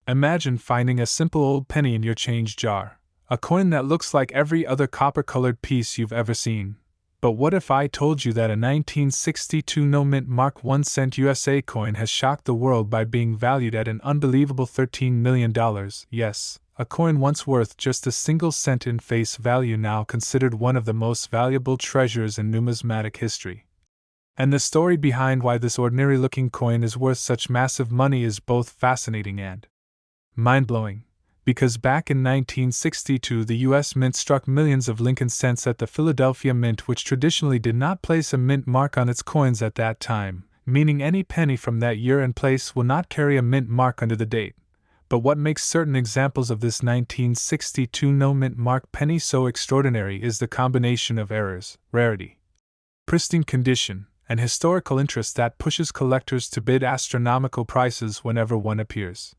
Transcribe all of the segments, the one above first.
Imagine finding a simple old penny in your change jar, a coin that looks like every other copper-colored piece you've ever seen. But what if I told you that a 1962 no-mint Mark 1 cent USA coin has shocked the world by being valued at an unbelievable $13 million? Yes, a coin once worth just a single cent in face value now considered one of the most valuable treasures in numismatic history. And the story behind why this ordinary-looking coin is worth such massive money is both fascinating and mind-blowing. Because back in 1962 the U.S. Mint struck millions of Lincoln cents at the Philadelphia Mint, which traditionally did not place a mint mark on its coins at that time, meaning any penny from that year and place will not carry a mint mark under the date. But what makes certain examples of this 1962 no-mint mark penny so extraordinary is the combination of errors, rarity, pristine condition, and historical interest that pushes collectors to bid astronomical prices whenever one appears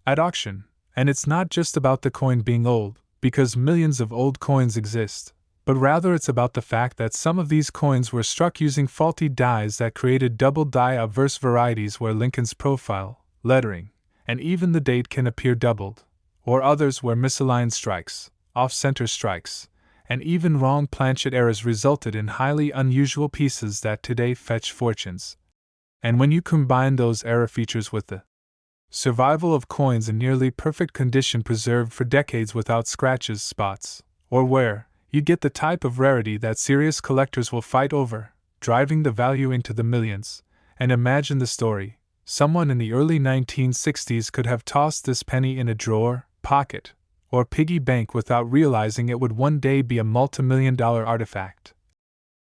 at auction. And it's not just about the coin being old, because millions of old coins exist, but rather it's about the fact that some of these coins were struck using faulty dies that created double die obverse varieties where Lincoln's profile, lettering, and even the date can appear doubled, or others where misaligned strikes, off-center strikes, and even wrong planchet errors resulted in highly unusual pieces that today fetch fortunes. And when you combine those error features with the survival of coins in nearly perfect condition preserved for decades without scratches, spots, or wear, you get the type of rarity that serious collectors will fight over, driving the value into the millions. And imagine the story. Someone in the early 1960s could have tossed this penny in a drawer, pocket, or piggy bank without realizing it would one day be a multimillion-dollar artifact.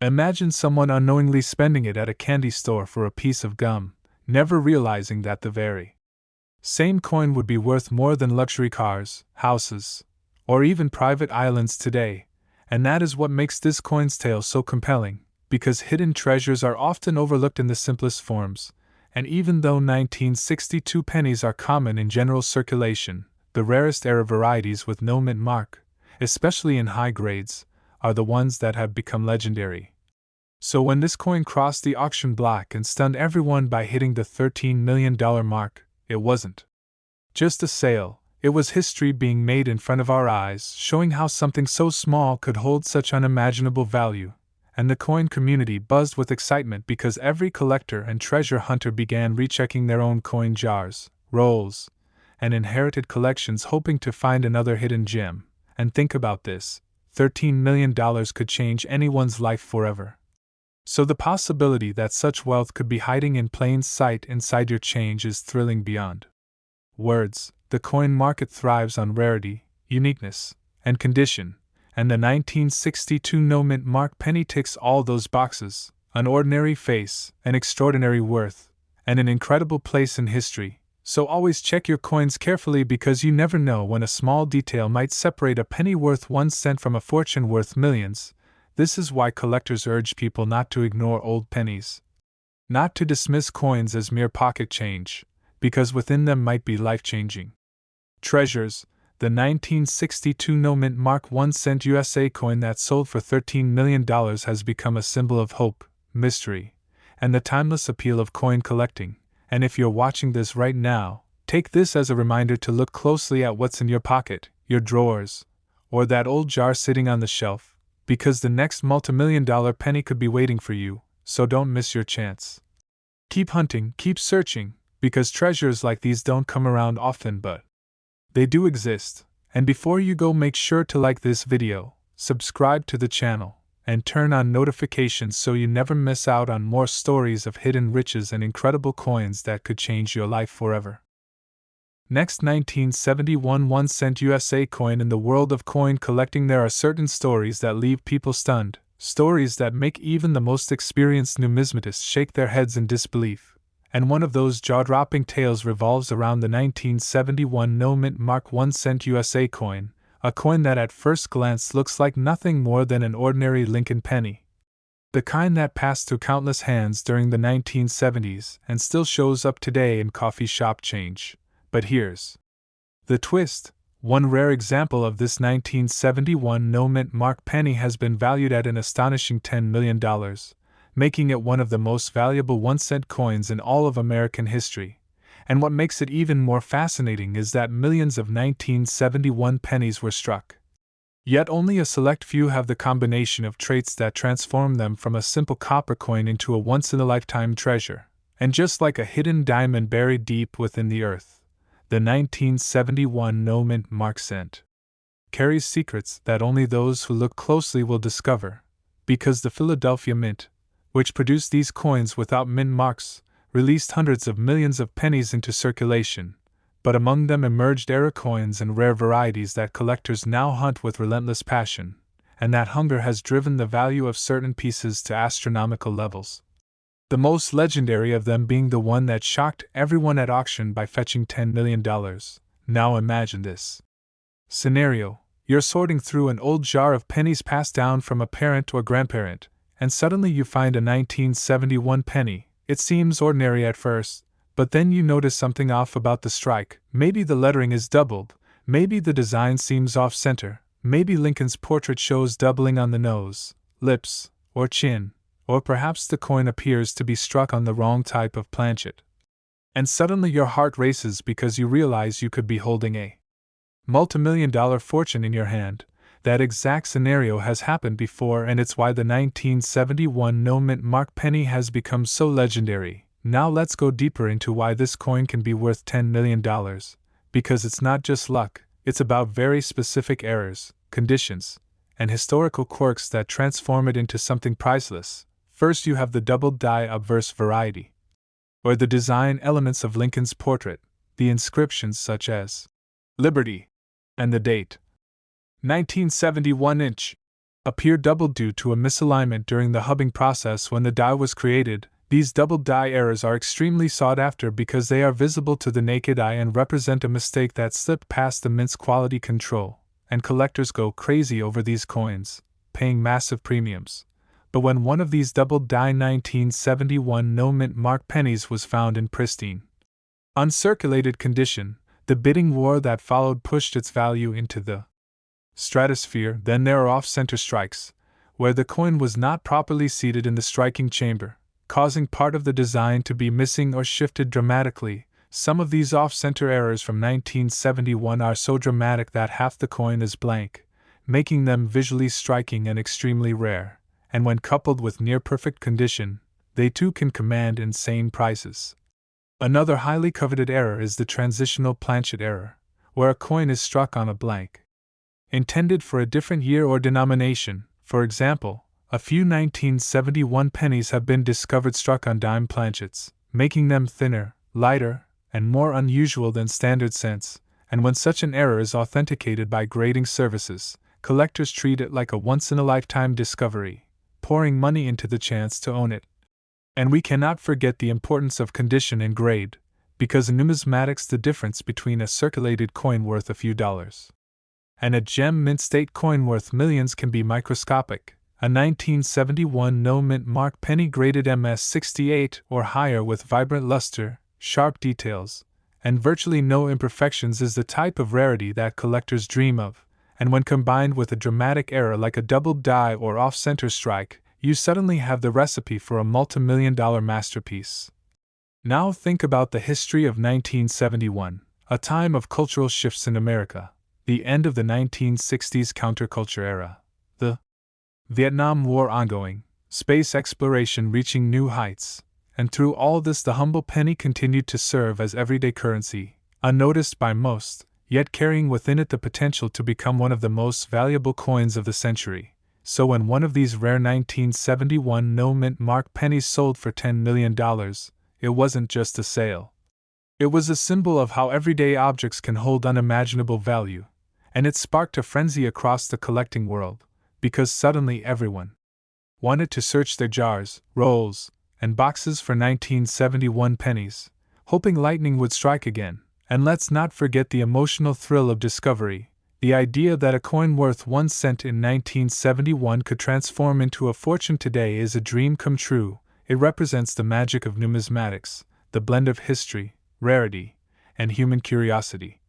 Imagine someone unknowingly spending it at a candy store for a piece of gum, never realizing that the very same coin would be worth more than luxury cars, houses, or even private islands today. And that is what makes this coin's tale so compelling, because hidden treasures are often overlooked in the simplest forms. And even though 1962 pennies are common in general circulation, the rarest error varieties with no mint mark, especially in high grades, are the ones that have become legendary. So when this coin crossed the auction block and stunned everyone by hitting the $13 million mark, it wasn't just a sale, it was history being made in front of our eyes, showing how something so small could hold such unimaginable value. And the coin community buzzed with excitement because every collector and treasure hunter began rechecking their own coin jars, rolls, and inherited collections hoping to find another hidden gem. And think about this, $13 million could change anyone's life forever. So the possibility that such wealth could be hiding in plain sight inside your change is thrilling beyond words. The coin market thrives on rarity, uniqueness, and condition, and the 1962 no-mint mark penny ticks all those boxes: an ordinary face, an extraordinary worth, and an incredible place in history. So always check your coins carefully, because you never know when a small detail might separate a penny worth 1 cent from a fortune worth millions. This is why collectors urge people not to ignore old pennies, not to dismiss coins as mere pocket change, because within them might be life-changing treasures. The 1962 no-mint Mark 1 cent USA coin that sold for $13 million has become a symbol of hope, mystery, and the timeless appeal of coin collecting. And if you're watching this right now, take this as a reminder to look closely at what's in your pocket, your drawers, or that old jar sitting on the shelf, because the next multimillion-dollar penny could be waiting for you, so don't miss your chance. Keep hunting, keep searching, because treasures like these don't come around often, but they do exist. And before you go, make sure to like this video, subscribe to the channel, and turn on notifications so you never miss out on more stories of hidden riches and incredible coins that could change your life forever. Next, 1971 1 cent USA coin. In the world of coin collecting, there are certain stories that leave people stunned, stories that make even the most experienced numismatists shake their heads in disbelief. And one of those jaw-dropping tales revolves around the 1971 no-mint Mark 1 cent USA coin, a coin that at first glance looks like nothing more than an ordinary Lincoln penny. The kind that passed through countless hands during the 1970s and still shows up today in coffee shop change. But here's the twist. One rare example of this 1971 no-mint mark penny has been valued at an astonishing $10 million, making it one of the most valuable 1 cent coins in all of American history. And what makes it even more fascinating is that millions of 1971 pennies were struck. Yet only a select few have the combination of traits that transform them from a simple copper coin into a once-in-a-lifetime treasure. And just like a hidden diamond buried deep within the earth, the 1971 no-mint mark cent carries secrets that only those who look closely will discover, because the Philadelphia Mint, which produced these coins without mint marks, released hundreds of millions of pennies into circulation, but among them emerged era coins and rare varieties that collectors now hunt with relentless passion, and that hunger has driven the value of certain pieces to astronomical levels. The most legendary of them being the one that shocked everyone at auction by fetching $10 million. Now imagine this scenario: you're sorting through an old jar of pennies passed down from a parent or grandparent, and suddenly you find a 1971 penny. It seems ordinary at first, but then you notice something off about the strike. Maybe the lettering is doubled, maybe the design seems off-center, maybe Lincoln's portrait shows doubling on the nose, lips, or chin, or perhaps the coin appears to be struck on the wrong type of planchet. And suddenly your heart races because you realize you could be holding a multimillion-dollar fortune in your hand. That exact scenario has happened before, and it's why the 1971 no-mint mark penny has become so legendary. Now let's go deeper into why this coin can be worth $10 million. Because it's not just luck, it's about very specific errors, conditions, and historical quirks that transform it into something priceless. First, you have the doubled die obverse variety, or the design elements of Lincoln's portrait, the inscriptions such as Liberty and the date 1971 inch appear doubled due to a misalignment during the hubbing process when the die was created. These doubled die errors are extremely sought after because they are visible to the naked eye and represent a mistake that slipped past the mint's quality control, and collectors go crazy over these coins, paying massive premiums. But when one of these doubled die 1971 no-mint mark pennies was found in pristine, uncirculated condition, the bidding war that followed pushed its value into the stratosphere. Then there are off-center strikes, where the coin was not properly seated in the striking chamber, causing part of the design to be missing or shifted dramatically. Some of these off-center errors from 1971 are so dramatic that half the coin is blank, making them visually striking and extremely rare, and when coupled with near-perfect condition, they too can command insane prices. Another highly coveted error is the transitional planchet error, where a coin is struck on a blank intended for a different year or denomination. For example, a few 1971 pennies have been discovered struck on dime planchets, making them thinner, lighter, and more unusual than standard cents, and when such an error is authenticated by grading services, collectors treat it like a once-in-a-lifetime discovery, pouring money into the chance to own it. And we cannot forget the importance of condition and grade, because in numismatics the difference between a circulated coin worth a few dollars and a gem mint state coin worth millions can be microscopic. A 1971 no-mint mark penny graded MS-68 or higher with vibrant luster, sharp details, and virtually no imperfections is the type of rarity that collectors dream of, and when combined with a dramatic error like a doubled die or off-center strike, you suddenly have the recipe for a multi-million-dollar masterpiece. Now think about the history of 1971, a time of cultural shifts in America, the end of the 1960s counterculture era, the Vietnam War ongoing, space exploration reaching new heights, and through all this the humble penny continued to serve as everyday currency, unnoticed by most, yet carrying within it the potential to become one of the most valuable coins of the century. So when one of these rare 1971 no-mint mark pennies sold for $10 million, it wasn't just a sale. It was a symbol of how everyday objects can hold unimaginable value, and it sparked a frenzy across the collecting world, because suddenly everyone wanted to search their jars, rolls, and boxes for 1971 pennies, hoping lightning would strike again. And let's not forget the emotional thrill of discovery. The idea that a coin worth 1 cent in 1971 could transform into a fortune today is a dream come true. It represents the magic of numismatics, the blend of history, rarity, and human curiosity.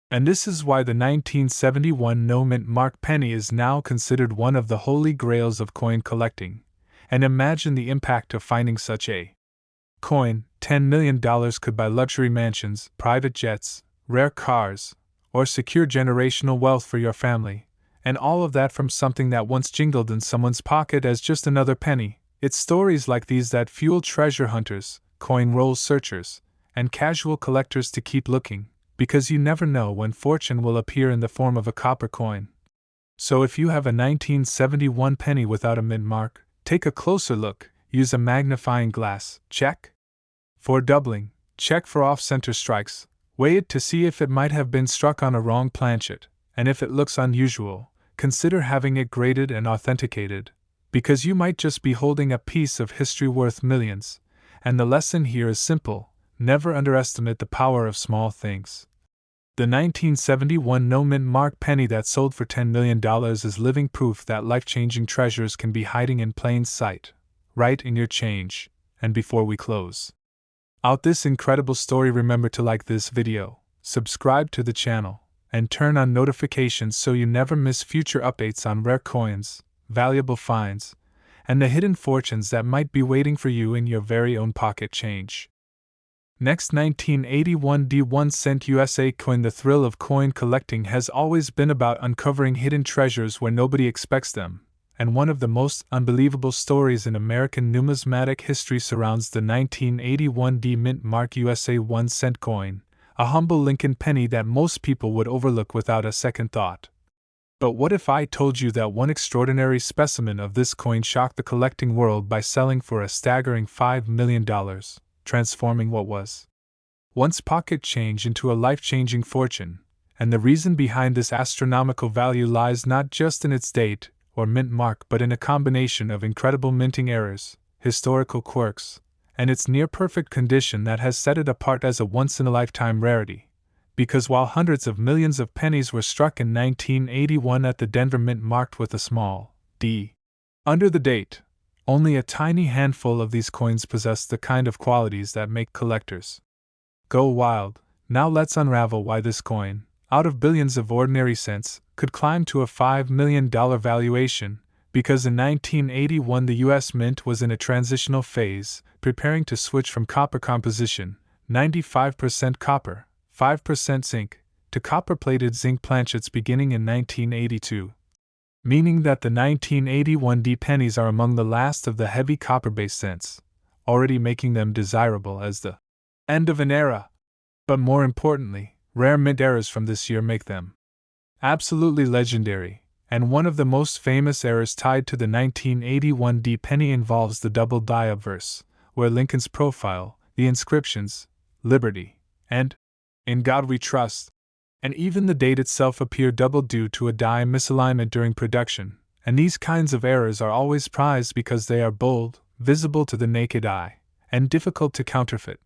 And this is why the 1971 no-mint mark penny is now considered one of the holy grails of coin collecting. And imagine the impact of finding such a coin $10 million could buy luxury mansions, private jets, rare cars, or secure generational wealth for your family, and all of that from something that once jingled in someone's pocket as just another penny. It's stories like these that fuel treasure hunters, coin roll searchers, and casual collectors to keep looking, because you never know when fortune will appear in the form of a copper coin. So if you have a 1971 penny without a mint mark, take a closer look. Use a magnifying glass. Check. For doubling, check for off-center strikes. Weigh it to see if it might have been struck on a wrong planchet, and if it looks unusual, consider having it graded and authenticated, because you might just be holding a piece of history worth millions. And the lesson here is simple: never underestimate the power of small things. The 1971 no-mint mark penny that sold for $10 million is living proof that life-changing treasures can be hiding in plain sight, right in your change. And before we close out this incredible story, remember to like this video, subscribe to the channel, and turn on notifications so you never miss future updates on rare coins, valuable finds, and the hidden fortunes that might be waiting for you in your very own pocket change. Next, 1981 D1 cent USA coin. The thrill of coin collecting has always been about uncovering hidden treasures where nobody expects them, and one of the most unbelievable stories in American numismatic history surrounds the 1981 D mint mark USA 1 cent coin, a humble Lincoln penny that most people would overlook without a second thought. But what if I told you that one extraordinary specimen of this coin shocked the collecting world by selling for a staggering $5 million, transforming what was once pocket change into a life-changing fortune? And the reason behind this astronomical value lies not just in its date or mint mark, but in a combination of incredible minting errors, historical quirks, and its near-perfect condition that has set it apart as a once-in-a-lifetime rarity. Because while hundreds of millions of pennies were struck in 1981 at the Denver Mint marked with a small d under the date, only a tiny handful of these coins possess the kind of qualities that make collectors go wild. Now let's unravel why this coin, out of billions of ordinary cents, could climb to a $5 million valuation. Because in 1981 the U.S. Mint was in a transitional phase, preparing to switch from copper composition, 95% copper, 5% zinc, to copper-plated zinc planchets beginning in 1982. Meaning that the 1981 D pennies are among the last of the heavy copper-based cents, already making them desirable as the end of an era. But more importantly, rare mint errors from this year make them absolutely legendary, and one of the most famous errors tied to the 1981 D penny involves the double die obverse, where Lincoln's profile, the inscriptions, Liberty, and In God We Trust, and even the date itself appear double due to a die misalignment during production, and these kinds of errors are always prized because they are bold, visible to the naked eye, and difficult to counterfeit.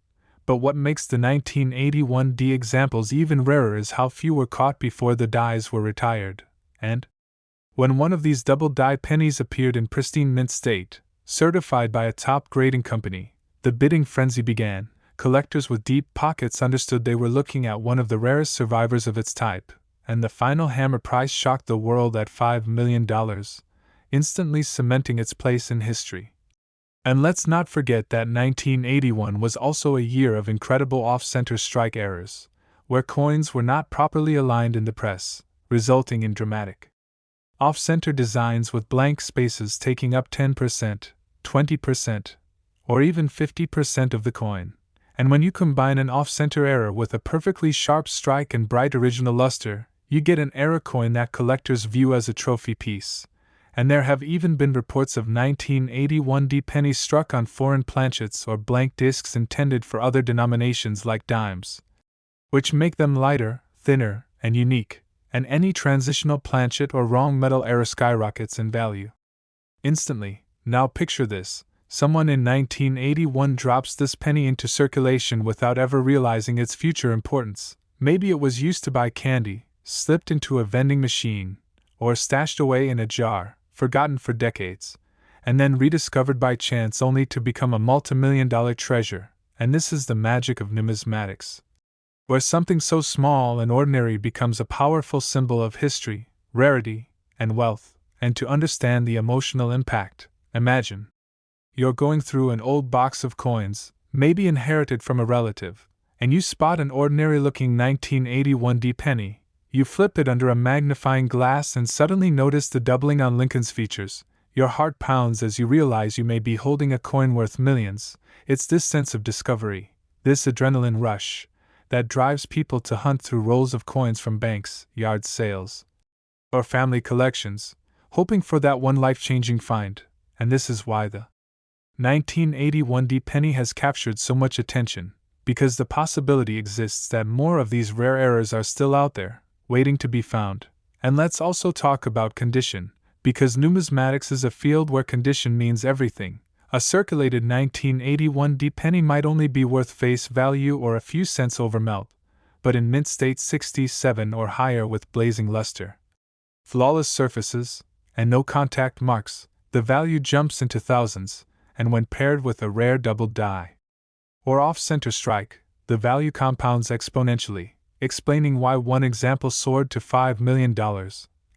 But what makes the 1981 D examples even rarer is how few were caught before the dies were retired, and when one of these double die pennies appeared in pristine mint state, certified by a top grading company, the bidding frenzy began. Collectors with deep pockets understood they were looking at one of the rarest survivors of its type, and the final hammer price shocked the world at $5 million, instantly cementing its place in history. And let's not forget that 1981 was also a year of incredible off-center strike errors, where coins were not properly aligned in the press, resulting in dramatic off-center designs with blank spaces taking up 10%, 20%, or even 50% of the coin. And when you combine an off-center error with a perfectly sharp strike and bright original luster, you get an error coin that collectors view as a trophy piece. And there have even been reports of 1981 D pennies struck on foreign planchets or blank discs intended for other denominations like dimes, which make them lighter, thinner, and unique, and any transitional planchet or wrong metal error skyrockets in value instantly. Now picture this. Someone in 1981 drops this penny into circulation without ever realizing its future importance. Maybe it was used to buy candy, slipped into a vending machine, or stashed away in a jar, forgotten for decades, and then rediscovered by chance only to become a multimillion-dollar treasure. And this is the magic of numismatics, where something so small and ordinary becomes a powerful symbol of history, rarity, and wealth. And to understand the emotional impact, imagine you're going through an old box of coins, maybe inherited from a relative, and you spot an ordinary-looking 1981 penny. You flip it under a magnifying glass and suddenly notice the doubling on Lincoln's features. Your heart pounds as you realize you may be holding a coin worth millions. It's this sense of discovery, this adrenaline rush, that drives people to hunt through rolls of coins from banks, yard sales, or family collections, hoping for that one life-changing find. And this is why the 1981 penny has captured so much attention, because the possibility exists that more of these rare errors are still out there, waiting to be found. And let's also talk about condition, because numismatics is a field where condition means everything. A circulated 1981 penny might only be worth face value or a few cents over melt, but in mint state 67 or higher with blazing luster, flawless surfaces, and no contact marks, the value jumps into thousands, and when paired with a rare double die or off-center strike, the value compounds exponentially, explaining why one example soared to $5 million.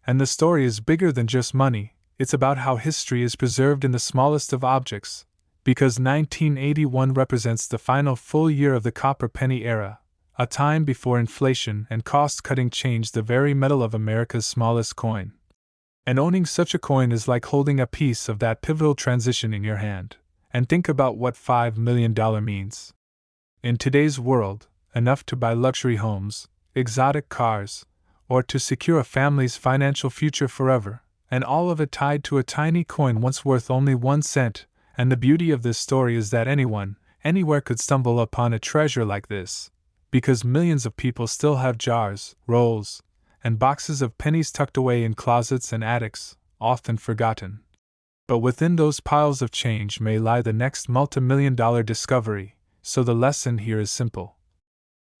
And the story is bigger than just money, it's about how history is preserved in the smallest of objects, because 1981 represents the final full year of the copper penny era, a time before inflation and cost-cutting changed the very metal of America's smallest coin. And owning such a coin is like holding a piece of that pivotal transition in your hand. And think about what $5 million means. In today's world, enough to buy luxury homes, exotic cars, or to secure a family's financial future forever, and all of it tied to a tiny coin once worth only 1 cent. And the beauty of this story is that anyone, anywhere could stumble upon a treasure like this, because millions of people still have jars, rolls, and boxes of pennies tucked away in closets and attics, often forgotten. But within those piles of change may lie the next multi-million-dollar discovery, so the lesson here is simple.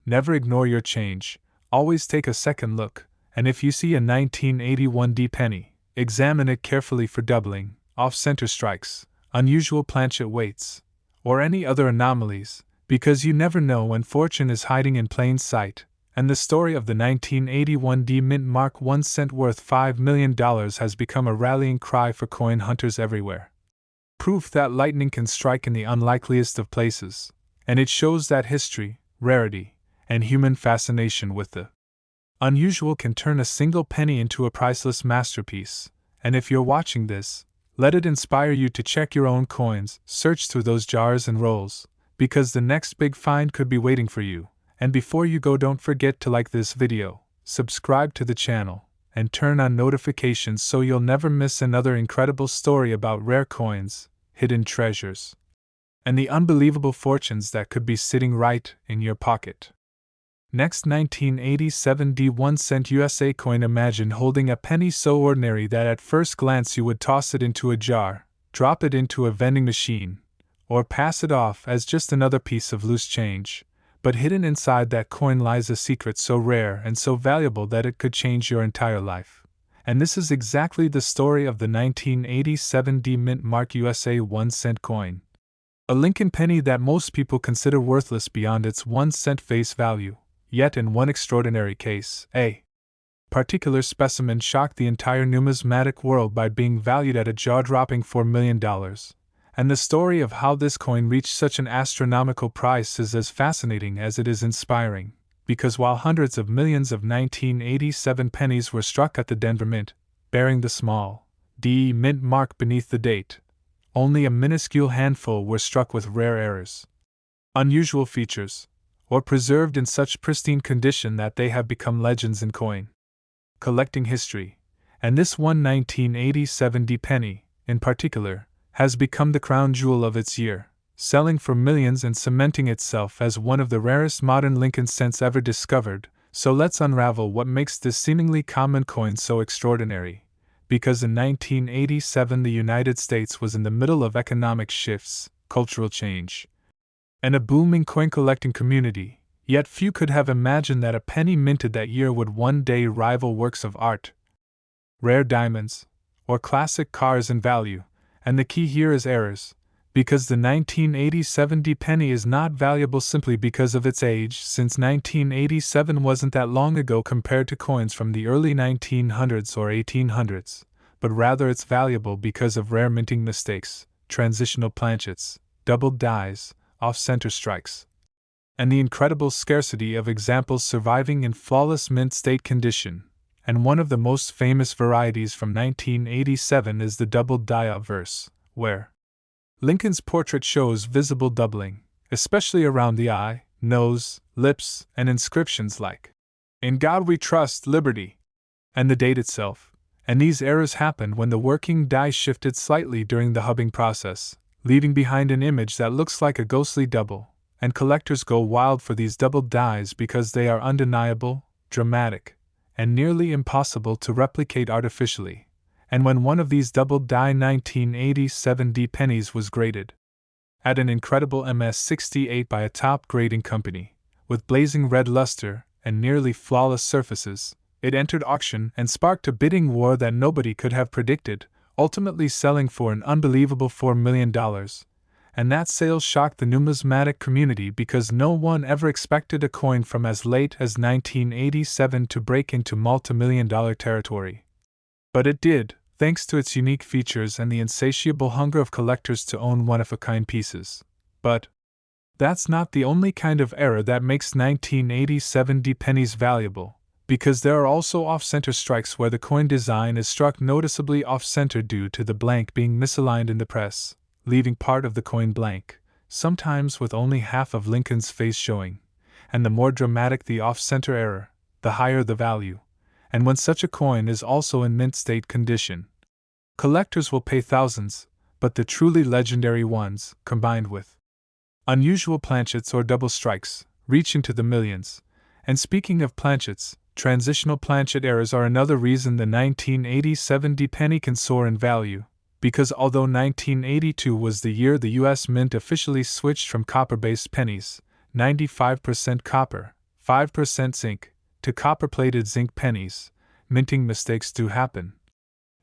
Never ignore your change, always take a second look, and if you see a 1981 penny, examine it carefully for doubling, off-center strikes, unusual planchet weights, or any other anomalies, because you never know when fortune is hiding in plain sight. And the story of the 1981 mint mark 1 cent worth $5 million has become a rallying cry for coin hunters everywhere. Proof that lightning can strike in the unlikeliest of places, and it shows that history, rarity, and human fascination with the unusual can turn a single penny into a priceless masterpiece. And if you're watching this, let it inspire you to check your own coins, search through those jars and rolls, because the next big find could be waiting for you. And before you go, don't forget to like this video, subscribe to the channel, and turn on notifications so you'll never miss another incredible story about rare coins, hidden treasures, and the unbelievable fortunes that could be sitting right in your pocket. Next, 1987 1 cent USA coin. Imagine holding a penny so ordinary that at first glance you would toss it into a jar, drop it into a vending machine, or pass it off as just another piece of loose change. But hidden inside that coin lies a secret so rare and so valuable that it could change your entire life. And this is exactly the story of the 1987 mint mark USA 1 cent coin. A Lincoln penny that most people consider worthless beyond its 1 cent face value. Yet in one extraordinary case, a particular specimen shocked the entire numismatic world by being valued at a jaw-dropping $4 million. And the story of how this coin reached such an astronomical price is as fascinating as it is inspiring, because while hundreds of millions of 1987 pennies were struck at the Denver Mint, bearing the small D mint mark beneath the date, only a minuscule handful were struck with rare errors, unusual features, or preserved in such pristine condition that they have become legends in coin collecting history. And this one 1987 penny, in particular, has become the crown jewel of its year, selling for millions and cementing itself as one of the rarest modern Lincoln cents ever discovered. So let's unravel what makes this seemingly common coin so extraordinary. Because in 1987 the United States was in the middle of economic shifts, cultural change, and a booming coin collecting community, yet few could have imagined that a penny minted that year would one day rival works of art, rare diamonds, or classic cars in value. And the key here is errors, because the 1987 penny is not valuable simply because of its age, since 1987 wasn't that long ago compared to coins from the early 1900s or 1800s, but rather it's valuable because of rare minting mistakes, transitional planchets, doubled dies, off-center strikes, and the incredible scarcity of examples surviving in flawless mint state condition. And one of the most famous varieties from 1987 is the doubled die obverse, where Lincoln's portrait shows visible doubling, especially around the eye, nose, lips, and inscriptions like, "In God We Trust, Liberty," and the date itself. And these errors happened when the working die shifted slightly during the hubbing process, leaving behind an image that looks like a ghostly double, and collectors go wild for these doubled dies because they are undeniable, dramatic, and nearly impossible to replicate artificially. And when one of these doubled die 1987 D pennies was graded at an incredible MS-68 by a top grading company, with blazing red luster and nearly flawless surfaces, it entered auction and sparked a bidding war that nobody could have predicted, ultimately selling for an unbelievable $4 million. And that sale shocked the numismatic community because no one ever expected a coin from as late as 1987 to break into multi-million-dollar territory. But it did, thanks to its unique features and the insatiable hunger of collectors to own one-of-a-kind pieces. But that's not the only kind of error that makes 1987 D pennies valuable, because there are also off-center strikes where the coin design is struck noticeably off-center due to the blank being misaligned in the press, leaving part of the coin blank, sometimes with only half of Lincoln's face showing. And the more dramatic the off-center error, the higher the value. And when such a coin is also in mint state condition, collectors will pay thousands, but the truly legendary ones, combined with unusual planchets or double strikes, reach into the millions. And speaking of planchets, transitional planchet errors are another reason the 1987 D penny can soar in value, because although 1982 was the year the U.S. Mint officially switched from copper-based pennies, 95% copper, 5% zinc, to copper-plated zinc pennies, minting mistakes do happen.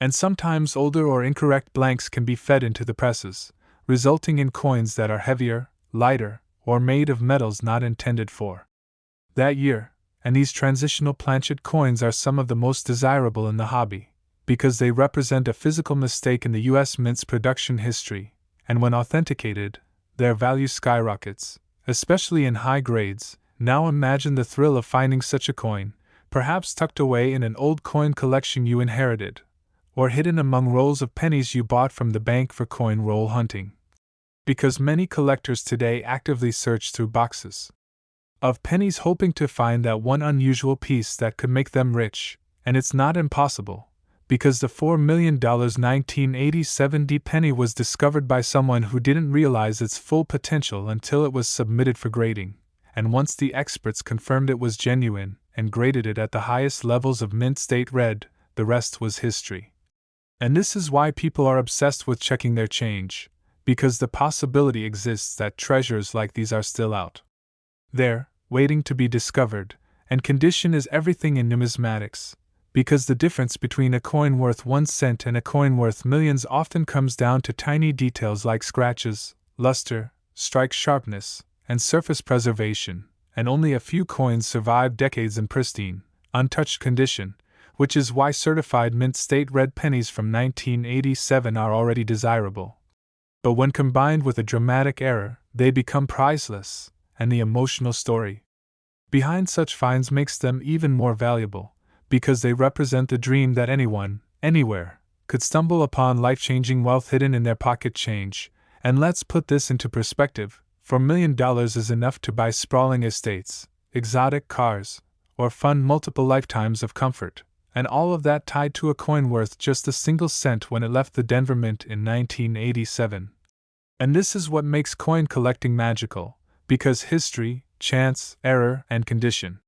And sometimes older or incorrect blanks can be fed into the presses, resulting in coins that are heavier, lighter, or made of metals not intended for that year. And these transitional planchet coins are some of the most desirable in the hobby, because they represent a physical mistake in the U.S. Mint's production history, and when authenticated, their value skyrockets, especially in high grades. Now imagine the thrill of finding such a coin, perhaps tucked away in an old coin collection you inherited, or hidden among rolls of pennies you bought from the bank for coin roll hunting. Because many collectors today actively search through boxes of pennies hoping to find that one unusual piece that could make them rich, and it's not impossible, because the $4 million 1987 D penny was discovered by someone who didn't realize its full potential until it was submitted for grading. And once the experts confirmed it was genuine and graded it at the highest levels of mint state red, the rest was history. And this is why people are obsessed with checking their change, because the possibility exists that treasures like these are still out there, waiting to be discovered. And condition is everything in numismatics, because the difference between a coin worth 1 cent and a coin worth millions often comes down to tiny details like scratches, luster, strike sharpness, and surface preservation, and only a few coins survive decades in pristine, untouched condition, which is why certified mint state red pennies from 1987 are already desirable. But when combined with a dramatic error, they become priceless, and the emotional story behind such finds makes them even more valuable, because they represent the dream that anyone, anywhere, could stumble upon life-changing wealth hidden in their pocket change. And let's put this into perspective. $4 million is enough to buy sprawling estates, exotic cars, or fund multiple lifetimes of comfort, and all of that tied to a coin worth just a single cent when it left the Denver Mint in 1987. And this is what makes coin collecting magical, because history, chance, error, and condition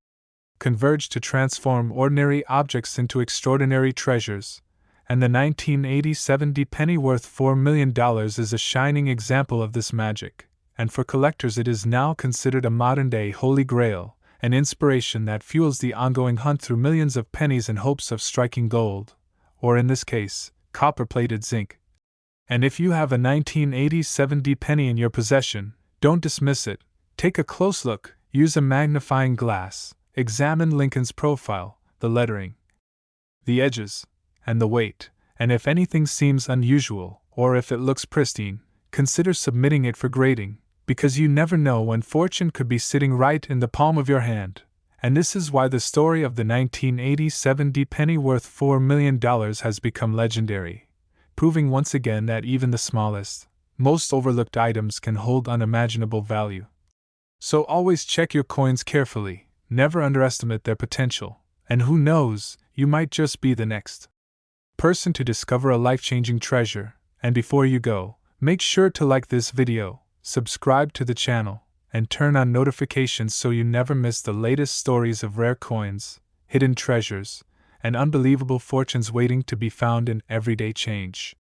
converge to transform ordinary objects into extraordinary treasures, and the 1987 D penny worth $4 million is a shining example of this magic. And for collectors it is now considered a modern-day holy grail, an inspiration that fuels the ongoing hunt through millions of pennies in hopes of striking gold, or in this case, copper-plated zinc. And if you have a 1987 D penny in your possession, don't dismiss it. Take a close look, use a magnifying glass, examine Lincoln's profile, the lettering, the edges, and the weight, and if anything seems unusual, or if it looks pristine, consider submitting it for grading, because you never know when fortune could be sitting right in the palm of your hand. And this is why the story of the 1987 penny worth $4 million has become legendary, proving once again that even the smallest, most overlooked items can hold unimaginable value. So always check your coins carefully, never underestimate their potential, and who knows, you might just be the next person to discover a life-changing treasure. And before you go, make sure to like this video, subscribe to the channel, and turn on notifications so you never miss the latest stories of rare coins, hidden treasures, and unbelievable fortunes waiting to be found in everyday change.